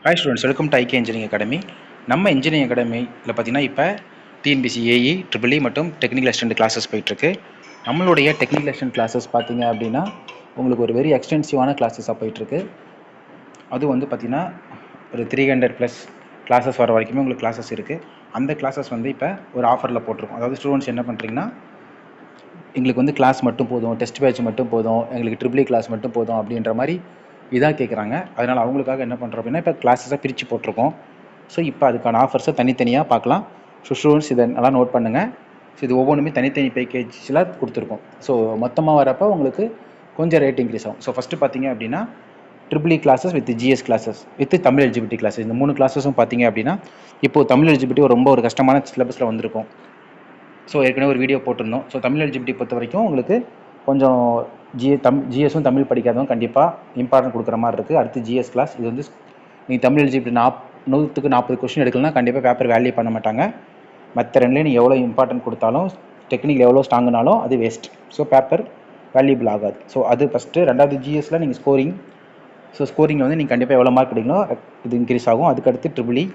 Hi students, welcome to IK engineering academy. நம்ம engineering அகாடமியில் பார்த்தீங்கன்னா இப்போ டிஎன்பிசி ஏஇ ட்ரிபிள்இ மற்றும் டெக்னிக்கல் அசிஸ்டன்ட் கிளாஸஸ் போயிட்டுருக்கு. நம்மளுடைய டெக்னிக்கல் அசிஸ்டன்ட் கிளாஸஸ் பார்த்தீங்க அப்படின்னா உங்களுக்கு ஒரு வெரி எக்ஸ்டென்சிவான கிளாஸஸாக போயிட்டுருக்கு. அது வந்து பார்த்திங்கன்னா ஒரு 300+ கிளாஸஸ் வர வரைக்குமே உங்களுக்கு கிளாஸஸ் இருக்குது. அந்த கிளாஸஸ் வந்து இப்போ ஒரு ஆஃபரில் போட்டிருக்கோம். அதாவது ஸ்டூடெண்ட்ஸ் என்ன பண்ணுறீங்கன்னா, எங்களுக்கு வந்து கிளாஸ் மட்டும் போதும், டெஸ்ட் பேட்ச் மட்டும் போதும், எங்களுக்கு ட்ரிபிள்இ கிளாஸ் மட்டும் போதும் அப்படின்ற மாதிரி இதாக கேட்குறாங்க. அதனால் அவங்களுக்காக என்ன பண்ணுறோம் அப்படின்னா இப்போ கிளாஸஸாக பிரித்து போட்டிருக்கோம். ஸோ இப்போ அதுக்கான ஆஃபர்ஸை தனித்தனியாக பார்க்கலாம். ஸோ ஸ்டூடெண்ட்ஸ் இதை நல்லா நோட் பண்ணுங்கள். ஸோ இது ஒவ்வொன்றுமே தனித்தனி பேக்கேஜில் கொடுத்துருக்கோம். ஸோ மொத்தமாக வரப்போ உங்களுக்கு கொஞ்சம் ரேட் இன்க்ரீஸ் ஆகும். ஸோ ஃபஸ்ட்டு பார்த்தீங்க அப்படின்னா triple E classes with GS classes with Tamil eligibility classes, இந்த 3 கிளாஸஸும் பார்த்தீங்க அப்படின்னா இப்போது தமிழ் எலிஜிபிலிட்டி ரொம்ப ஒரு கஷ்டமான சிலபஸில் வந்திருக்கும். ஸோ ஏற்கனவே ஒரு வீடியோ போட்டிருந்தோம். ஸோ தமிழ் எலிஜிபிலிட்டி பொறுத்த வரைக்கும் உங்களுக்கு கொஞ்சம் ஜிஎஸும் தமிழ் படிக்காதவங்க கண்டிப்பாக இம்பார்ட்டன்ட் கொடுக்குற மாதிரி இருக்குது. அடுத்து ஜிஎஸ் கிளாஸ், இது வந்து நீங்கள் தமிழ் எலிஜிபிலிட்டி 100க்கு 40 கொஸ்டின் எடுக்கலன்னா கண்டிப்பாக பேப்பர் வேல்யூ பண்ண மாட்டாங்க. மற்ற ரெண்டுலேயும் நீங்கள் எவ்வளோ இம்பார்ட்டன்ட் கொடுத்தாலும், டெக்னிக்கல் எவ்வளோ ஸ்ட்ராங்குனாலும் அது வேஸ்ட். ஸோ பேப்பர் வேல்யூபிள் ஆகாது. ஸோ அது ஃபஸ்ட்டு. ரெண்டாவது ஜிஎஸில் நீங்கள் ஸ்கோரிங் வந்து நீங்கள் கண்டிப்பாக எவ்வளோ மார்க் எடுக்கணும் இது இன்க்ரீஸ் ஆகும். அதுக்கடுத்து ட்ரிபிள்இ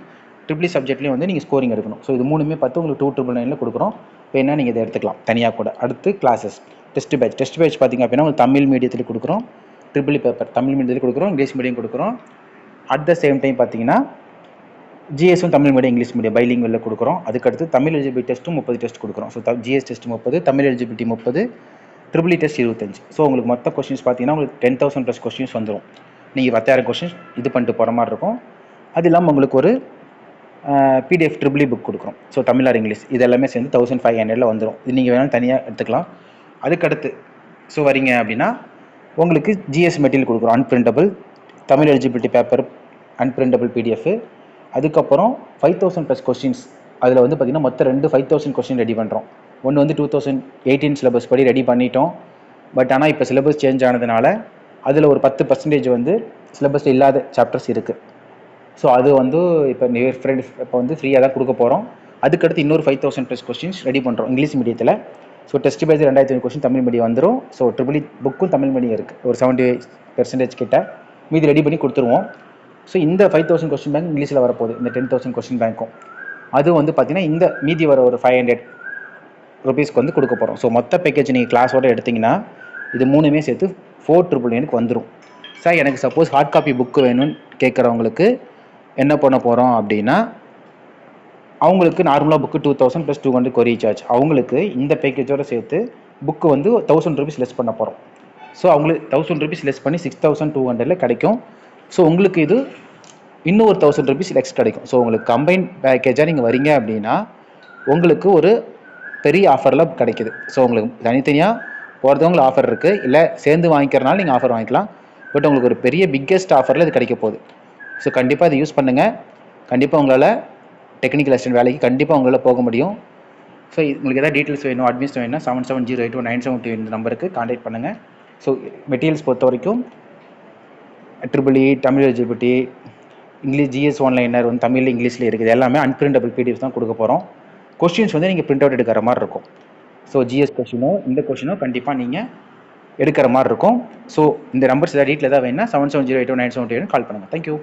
சப்ஜெக்ட்லேயும் வந்து நீங்கள் ஸ்கோரிங் எடுக்கணும். ஸோ இது மூணுமே பார்த்து உங்களுக்கு 299 கொடுக்குறோம். இப்போ என்ன நீங்கள் இதை எடுத்துக்கலாம் தனியாக கூட. அடுத்து கிளாஸஸ், டெஸ்ட் பேட்ச் பார்த்திங்க அப்படின்னா உங்களுக்கு தமிழ் மீடியத்தில் கொடுக்குறோம். ட்ரிபிள்இ பேப்பர் தமிழ் மீடியத்தில் கொடுக்குறோம், இங்கிலீஷ் மீடியம் கொடுக்குறோம். அட் த சேம் டைம் பார்த்தீங்கன்னா ஜிஎஸும் தமிழ் மீடியம் இங்கிலீஷ் மீடியம் பைலிங்குவலில் கொடுக்குறோம். அதுக்கடுத்து தமிழ் எலிஜிபிலிட்டி டெஸ்ட்டும் 30 டெஸ்ட் கொடுக்குறோம். So GS test 30, Tamil eligibility 30, triple E test 25. So உங்களுக்கு மொத்த கொஸ்டின்ஸ் பார்த்தீங்கன்னா உங்களுக்கு 10,000+ கொஸ்டின்ஸ் வந்துடும். நீங்கள் 10,000 கொஸ்டின்ஸ் இது பண்ணிட்டு போகிற மாதிரி இருக்கும். அது இல்லாமல் உங்களுக்கு ஒரு பிடிஎஃப் ட்ரிபிள்இ புக் கொடுக்குறோம். ஸோ தமிழ் ஆர் இங்கிலீஷ் இது எல்லாமே சேர்ந்து 1500 வந்துடும். இது நீங்கள் வேணாலும் தனியாக எடுத்துக்கலாம். அதுக்கடுத்து ஸோ வரீங்க அப்படின்னா உங்களுக்கு ஜிஎஸ் மெட்டீரியல் கொடுக்குறோம், அன்பிரிண்டபிள் தமிழ் எலிஜிபிலிட்டி பேப்பர், அன்பிரிண்டபிள் பிடிஎஃப். அதுக்கப்புறம் 5,000+ கொஸ்டின்ஸ். அதில் வந்து பார்த்திங்கன்னா மொத்தம் 5,000 கொஸ்டின் ரெடி பண்ணுறோம். ஒன்று வந்து 2018 சிலபஸ் படி ரெடி பண்ணிட்டோம். பட் ஆனால் இப்போ சிலபஸ் சேஞ்ச் ஆனதுனால அதில் ஒரு 10% வந்து சிலபஸ் இல்லாத சாப்டர்ஸ் இருக்குது. ஸோ அது வந்து இப்போ இப்போ வந்து ஃப்ரீயாக தான் கொடுக்க போகிறோம். அதுக்கடுத்து இன்னொரு 5,000+ கொஸ்டின்ஸ் ரெடி பண்ணுறோம் இங்கிலீஷ் மீடியத்தில். So test page 2,500 question Tamil medium வந்துடும். ஸோ ட்ரிபிள்இ புக்கும் தமிழ் மீடியம் இருக்குது, ஒரு 70% கிட்ட மீதி ரெடி பண்ணி கொடுத்துருவோம். ஸோ இந்த 5,000 கொஸ்டின் பேங்க் இங்கிலீஷில் வரப்போகுது. இந்த 10,000 கொஸ்டின் பேங்க்கும் அது வந்து பார்த்திங்கன்னா இந்த மீதி வர ஒரு 500 ரூபீஸ்க்கு வந்து கொடுக்க போகிறோம். ஸோ மொத்த பேக்கேஜ் நீங்கள் கிளாஸோடு எடுத்திங்கன்னா இது மூணுமே சேர்த்து 499 வந்துடும். சார் எனக்கு சப்போஸ் ஹார்ட் காப்பி புக்கு வேணும்னு கேட்குறவங்களுக்கு என்ன பண்ண போகிறோம் அப்படின்னா, அவங்களுக்கு நார்மலாக புக்கு 2,000 + 200 கொரியர் சார்ஜ். அவங்களுக்கு இந்த பேக்கேஜோடு சேர்த்து புக்கு வந்து 1,000 ரூபீஸ் லெஸ் பண்ண போகிறோம். ஸோ அவங்களுக்கு 1,000 ரூபீஸ் லெஸ் பண்ணி 6,200 கிடைக்கும். ஸோ உங்களுக்கு இது இன்னும் ஒரு 1,000 ரூபீஸ் எக்ஸ்ட்ரா கிடைக்கும். ஸோ உங்களுக்கு கம்பைன் பேக்கேஜாக நீங்கள் வரீங்க அப்படின்னா உங்களுக்கு ஒரு பெரிய ஆஃபரில் கிடைக்குது. ஸோ உங்களுக்கு தனித்தனியாக போகிறதவங்களுக்கு ஆஃபர் இருக்குது, இல்லை சேர்ந்து வாங்கிக்கிறனால நீங்கள் ஆஃபர் வாங்கிக்கலாம். பட் உங்களுக்கு ஒரு பெரிய பிக்கெஸ்ட் ஆஃபரில் இது கிடைக்க போகுது. ஸோ கண்டிப்பாக இதை யூஸ் பண்ணுங்கள். கண்டிப்பாக உங்களால் டெக்னிக்கல் அசிஸ்டன்ட் வேலைக்கு கண்டிப்பாக உங்களால் போக முடியும். ஸோ உங்களுக்கு எதாவது டீட்டெயில்ஸ் வேணும், அட்மிஷன் வேணும்னா 77081972 இந்த நம்பருக்கு கான்டாக்ட் பண்ணுங்கள். ஸோ மெட்டீரியல்ஸ் பொறுத்த வரைக்கும் triple E, Tamil eligibility, English GS one-liner வந்து தமிழ் இங்கிலீஷில் இருக்குது. எல்லாமே அன்பிரிண்டபிள் பிடிஎஃப் தான் கொடுக்க போகிறோம். கொஸ்டின்ஸ் வந்து நீங்கள் பிரிண்ட் அவுட் எடுக்கிற மாதிரி இருக்கும். ஸோ ஜிஎஸ் கொஸ்டினோ இந்த கொஸ்டினோ கண்டிப்பாக நீங்கள் எடுக்கிற மாதிரி இருக்கும். ஸோ இந்த நம்பர்ஸ் ஏதாவது டீட்டெயில் ஏதாவது வேணும்னா 77081972 கால் பண்ணுங்கள். தேங்க்யூ.